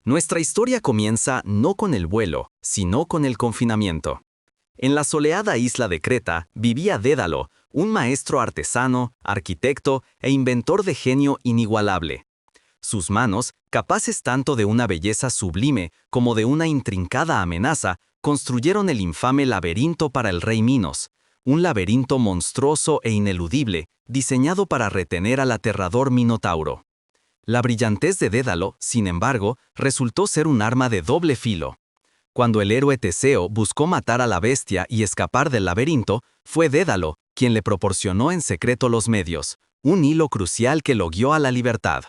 Nuestra historia comienza no con el vuelo, sino con el confinamiento. En la soleada isla de Creta vivía Dédalo, un maestro artesano, arquitecto e inventor de genio inigualable. Sus manos, capaces tanto de una belleza sublime como de una intrincada amenaza, construyeron el infame laberinto para el rey Minos, un laberinto monstruoso e ineludible, diseñado para retener al aterrador Minotauro. La brillantez de Dédalo, sin embargo, resultó ser un arma de doble filo. Cuando el héroe Teseo buscó matar a la bestia y escapar del laberinto, fue Dédalo quien le proporcionó en secreto los medios, un hilo crucial que lo guió a la libertad.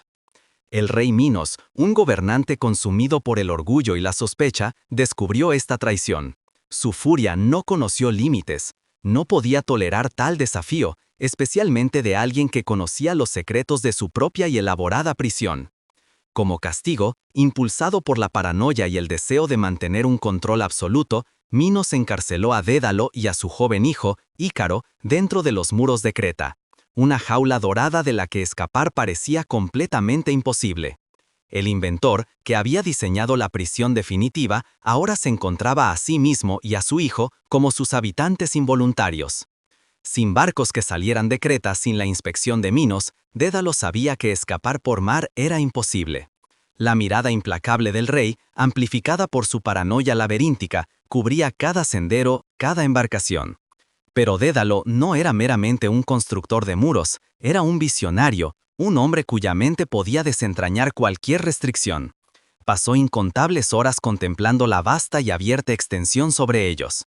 El rey Minos, un gobernante consumido por el orgullo y la sospecha, descubrió esta traición. Su furia no conoció límites. No podía tolerar tal desafío, especialmente de alguien que conocía los secretos de su propia y elaborada prisión. Como castigo, impulsado por la paranoia y el deseo de mantener un control absoluto, Minos encarceló a Dédalo y a su joven hijo, Ícaro, dentro de los muros de Creta, una jaula dorada de la que escapar parecía completamente imposible. El inventor, que había diseñado la prisión definitiva, ahora se encontraba a sí mismo y a su hijo como sus habitantes involuntarios. Sin barcos que salieran de Creta sin la inspección de Minos, Dédalo sabía que escapar por mar era imposible. La mirada implacable del rey, amplificada por su paranoia laberíntica, cubría cada sendero, cada embarcación. Pero Dédalo no era meramente un constructor de muros, era un visionario, un hombre cuya mente podía desentrañar cualquier restricción. Pasó incontables horas contemplando la vasta y abierta extensión sobre ellos.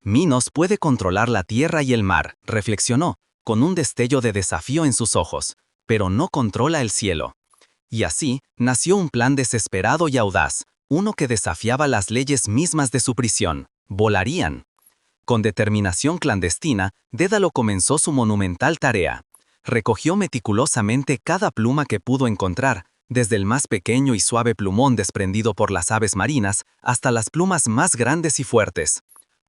Minos puede controlar la tierra y el mar, reflexionó, con un destello de desafío en sus ojos, pero no controla el cielo. Y así nació un plan desesperado y audaz, uno que desafiaba las leyes mismas de su prisión. Volarían. Con determinación clandestina, Dédalo comenzó su monumental tarea. Recogió meticulosamente cada pluma que pudo encontrar, desde el más pequeño y suave plumón desprendido por las aves marinas hasta las plumas más grandes y fuertes.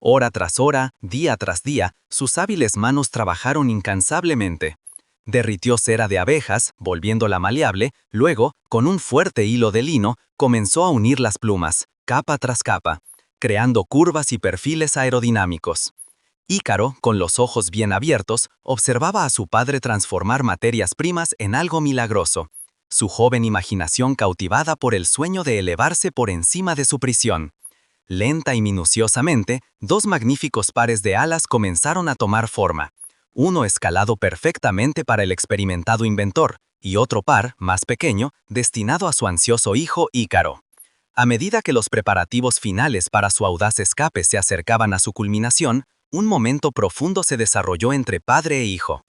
Hora tras hora, día tras día, sus hábiles manos trabajaron incansablemente. Derritió cera de abejas, volviéndola maleable, luego, con un fuerte hilo de lino, comenzó a unir las plumas, capa tras capa, creando curvas y perfiles aerodinámicos. Ícaro, con los ojos bien abiertos, observaba a su padre transformar materias primas en algo milagroso, su joven imaginación cautivada por el sueño de elevarse por encima de su prisión. Lenta y minuciosamente, dos magníficos pares de alas comenzaron a tomar forma. Uno escalado perfectamente para el experimentado inventor, y otro par, más pequeño, destinado a su ansioso hijo Ícaro. A medida que los preparativos finales para su audaz escape se acercaban a su culminación, un momento profundo se desarrolló entre padre e hijo.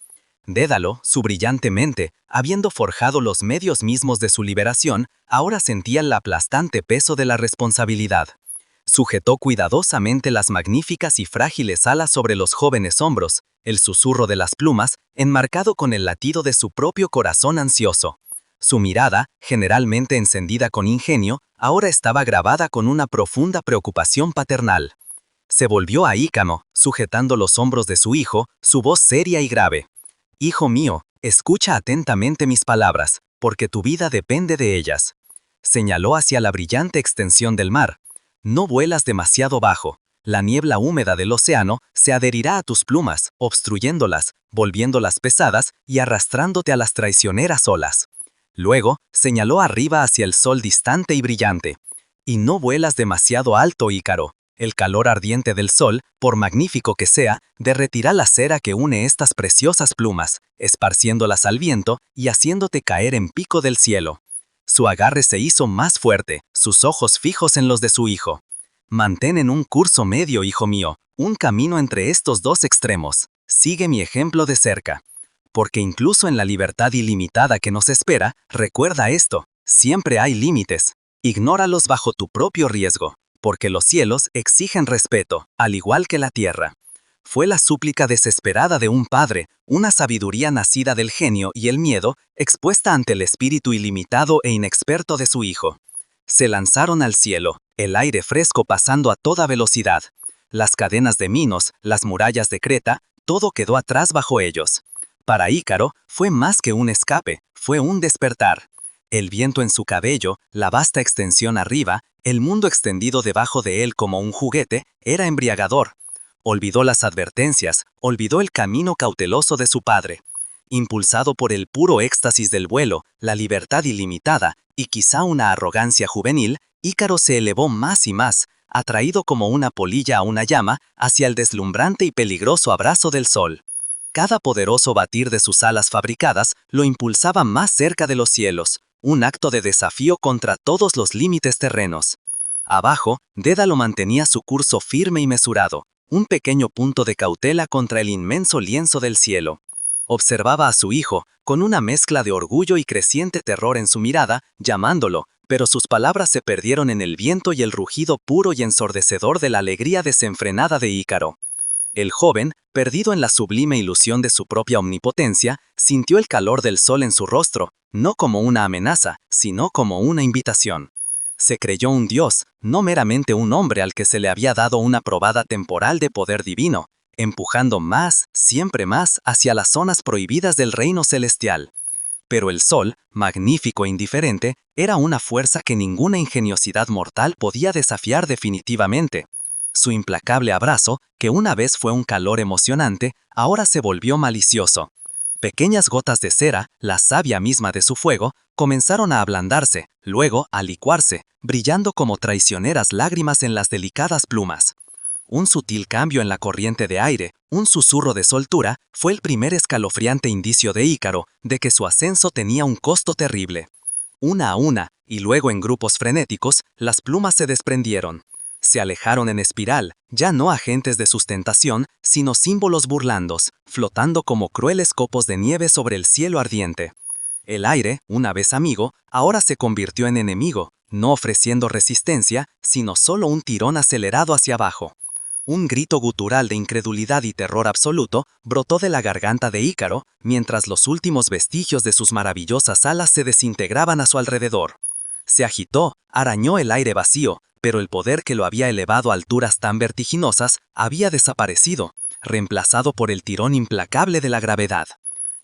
Dédalo, su brillante mente, habiendo forjado los medios mismos de su liberación, ahora sentía el aplastante peso de la responsabilidad. Sujetó cuidadosamente las magníficas y frágiles alas sobre los jóvenes hombros, el susurro de las plumas, enmarcado con el latido de su propio corazón ansioso. Su mirada, generalmente encendida con ingenio, ahora estaba grabada con una profunda preocupación paternal. Se volvió a Ícaro, sujetando los hombros de su hijo, su voz seria y grave. «Hijo mío, escucha atentamente mis palabras, porque tu vida depende de ellas». Señaló hacia la brillante extensión del mar. «No vuelas demasiado bajo. La niebla húmeda del océano se adherirá a tus plumas, obstruyéndolas, volviéndolas pesadas y arrastrándote a las traicioneras olas». Luego, señaló arriba hacia el sol distante y brillante. «Y no vuelas demasiado alto, Ícaro. El calor ardiente del sol, por magnífico que sea, derretirá la cera que une estas preciosas plumas, esparciéndolas al viento y haciéndote caer en pico del cielo». Su agarre se hizo más fuerte, sus ojos fijos en los de su hijo. «Mantén en un curso medio, hijo mío, un camino entre estos dos extremos. Sigue mi ejemplo de cerca. Porque incluso en la libertad ilimitada que nos espera, recuerda esto, siempre hay límites. Ignóralos bajo tu propio riesgo, porque los cielos exigen respeto, al igual que la tierra». Fue la súplica desesperada de un padre, una sabiduría nacida del genio y el miedo, expuesta ante el espíritu ilimitado e inexperto de su hijo. Se lanzaron al cielo, el aire fresco pasando a toda velocidad. Las cadenas de Minos, las murallas de Creta, todo quedó atrás bajo ellos. Para Ícaro, fue más que un escape, fue un despertar. El viento en su cabello, la vasta extensión arriba, el mundo extendido debajo de él como un juguete, era embriagador. Olvidó las advertencias, olvidó el camino cauteloso de su padre. Impulsado por el puro éxtasis del vuelo, la libertad ilimitada y quizá una arrogancia juvenil, Ícaro se elevó más y más, atraído como una polilla a una llama, hacia el deslumbrante y peligroso abrazo del sol. Cada poderoso batir de sus alas fabricadas lo impulsaba más cerca de los cielos, un acto de desafío contra todos los límites terrenos. Abajo, Dédalo mantenía su curso firme y mesurado, un pequeño punto de cautela contra el inmenso lienzo del cielo. Observaba a su hijo, con una mezcla de orgullo y creciente terror en su mirada, llamándolo, pero sus palabras se perdieron en el viento y el rugido puro y ensordecedor de la alegría desenfrenada de Ícaro. El joven, perdido en la sublime ilusión de su propia omnipotencia, sintió el calor del sol en su rostro, no como una amenaza, sino como una invitación. Se creyó un dios, no meramente un hombre al que se le había dado una probada temporal de poder divino, empujando más, siempre más, hacia las zonas prohibidas del reino celestial. Pero el sol, magnífico e indiferente, era una fuerza que ninguna ingeniosidad mortal podía desafiar definitivamente. Su implacable abrazo, que una vez fue un calor emocionante, ahora se volvió malicioso. Pequeñas gotas de cera, la savia misma de su fuego, comenzaron a ablandarse, luego a licuarse, brillando como traicioneras lágrimas en las delicadas plumas. Un sutil cambio en la corriente de aire, un susurro de soltura, fue el primer escalofriante indicio de Ícaro de que su ascenso tenía un costo terrible. Una a una, y luego en grupos frenéticos, las plumas se desprendieron. Se alejaron en espiral, ya no agentes de sustentación, sino símbolos burlandos, flotando como crueles copos de nieve sobre el cielo ardiente. El aire, una vez amigo, ahora se convirtió en enemigo, no ofreciendo resistencia, sino solo un tirón acelerado hacia abajo. Un grito gutural de incredulidad y terror absoluto brotó de la garganta de Ícaro, mientras los últimos vestigios de sus maravillosas alas se desintegraban a su alrededor. Se agitó, arañó el aire vacío, pero el poder que lo había elevado a alturas tan vertiginosas había desaparecido, reemplazado por el tirón implacable de la gravedad.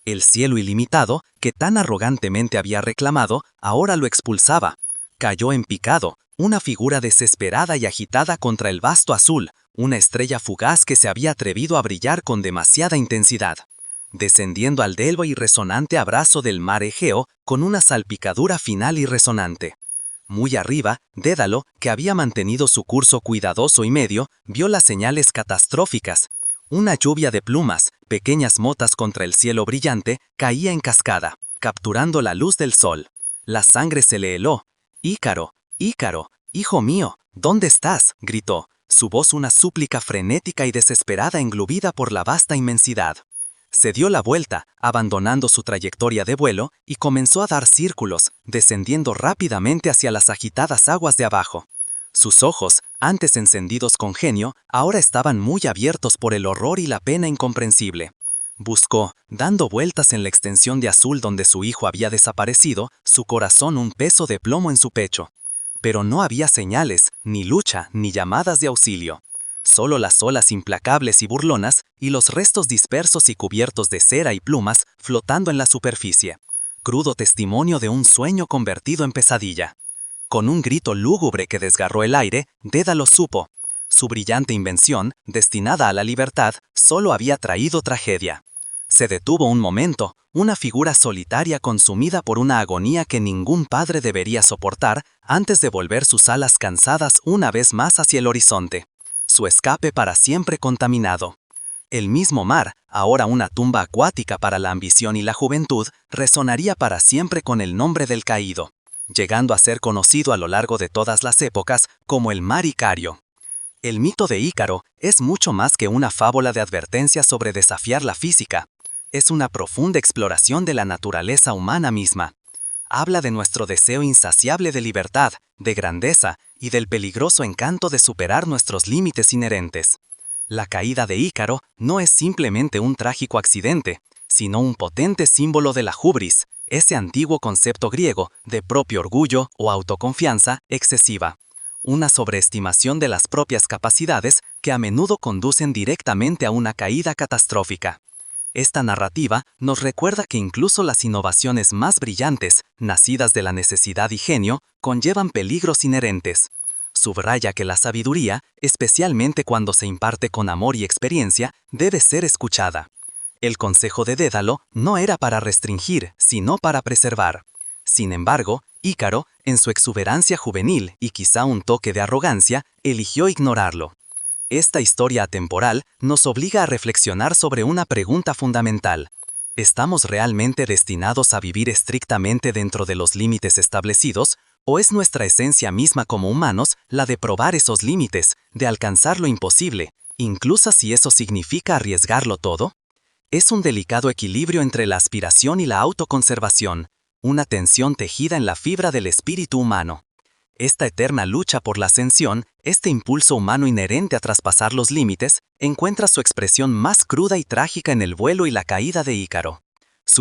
El cielo ilimitado, que tan arrogantemente había reclamado, ahora lo expulsaba. Cayó en picado, una figura desesperada y agitada contra el vasto azul, una estrella fugaz que se había atrevido a brillar con demasiada intensidad. Descendiendo al delvo y resonante abrazo del mar Egeo, con una salpicadura final y resonante. Muy arriba, Dédalo, que había mantenido su curso cuidadoso y medio, vio las señales catastróficas. Una lluvia de plumas, pequeñas motas contra el cielo brillante, caía en cascada, capturando la luz del sol. La sangre se le heló. «Ícaro, Ícaro, hijo mío, ¿dónde estás?», gritó, su voz una súplica frenética y desesperada englobida por la vasta inmensidad. Se dio la vuelta, abandonando su trayectoria de vuelo, y comenzó a dar círculos, descendiendo rápidamente hacia las agitadas aguas de abajo. Sus ojos, antes encendidos con genio, ahora estaban muy abiertos por el horror y la pena incomprensible. Buscó, dando vueltas en la extensión de azul donde su hijo había desaparecido, su corazón un peso de plomo en su pecho. Pero no había señales, ni lucha, ni llamadas de auxilio. Solo las olas implacables y burlonas, y los restos dispersos y cubiertos de cera y plumas flotando en la superficie. Crudo testimonio de un sueño convertido en pesadilla. Con un grito lúgubre que desgarró el aire, Dédalo supo. Su brillante invención, destinada a la libertad, solo había traído tragedia. Se detuvo un momento, una figura solitaria consumida por una agonía que ningún padre debería soportar antes de volver sus alas cansadas una vez más hacia el horizonte. Su escape para siempre contaminado. El mismo mar, ahora una tumba acuática para la ambición y la juventud, resonaría para siempre con el nombre del caído, llegando a ser conocido a lo largo de todas las épocas como el mar Icario. El mito de Ícaro es mucho más que una fábula de advertencia sobre desafiar la física. Es una profunda exploración de la naturaleza humana misma. Habla de nuestro deseo insaciable de libertad, de grandeza y del peligroso encanto de superar nuestros límites inherentes. La caída de Ícaro no es simplemente un trágico accidente, sino un potente símbolo de la hubris, ese antiguo concepto griego de propio orgullo o autoconfianza excesiva. Una sobreestimación de las propias capacidades que a menudo conducen directamente a una caída catastrófica. Esta narrativa nos recuerda que incluso las innovaciones más brillantes, nacidas de la necesidad y genio, conllevan peligros inherentes. Subraya que la sabiduría, especialmente cuando se imparte con amor y experiencia, debe ser escuchada. El consejo de Dédalo no era para restringir, sino para preservar. Sin embargo, Ícaro, en su exuberancia juvenil y quizá un toque de arrogancia, eligió ignorarlo. Esta historia atemporal nos obliga a reflexionar sobre una pregunta fundamental. ¿Estamos realmente destinados a vivir estrictamente dentro de los límites establecidos, o es nuestra esencia misma como humanos la de probar esos límites, de alcanzar lo imposible, incluso si eso significa arriesgarlo todo? Es un delicado equilibrio entre la aspiración y la autoconservación, una tensión tejida en la fibra del espíritu humano. Esta eterna lucha por la ascensión, este impulso humano inherente a traspasar los límites, encuentra su expresión más cruda y trágica en el vuelo y la caída de Ícaro.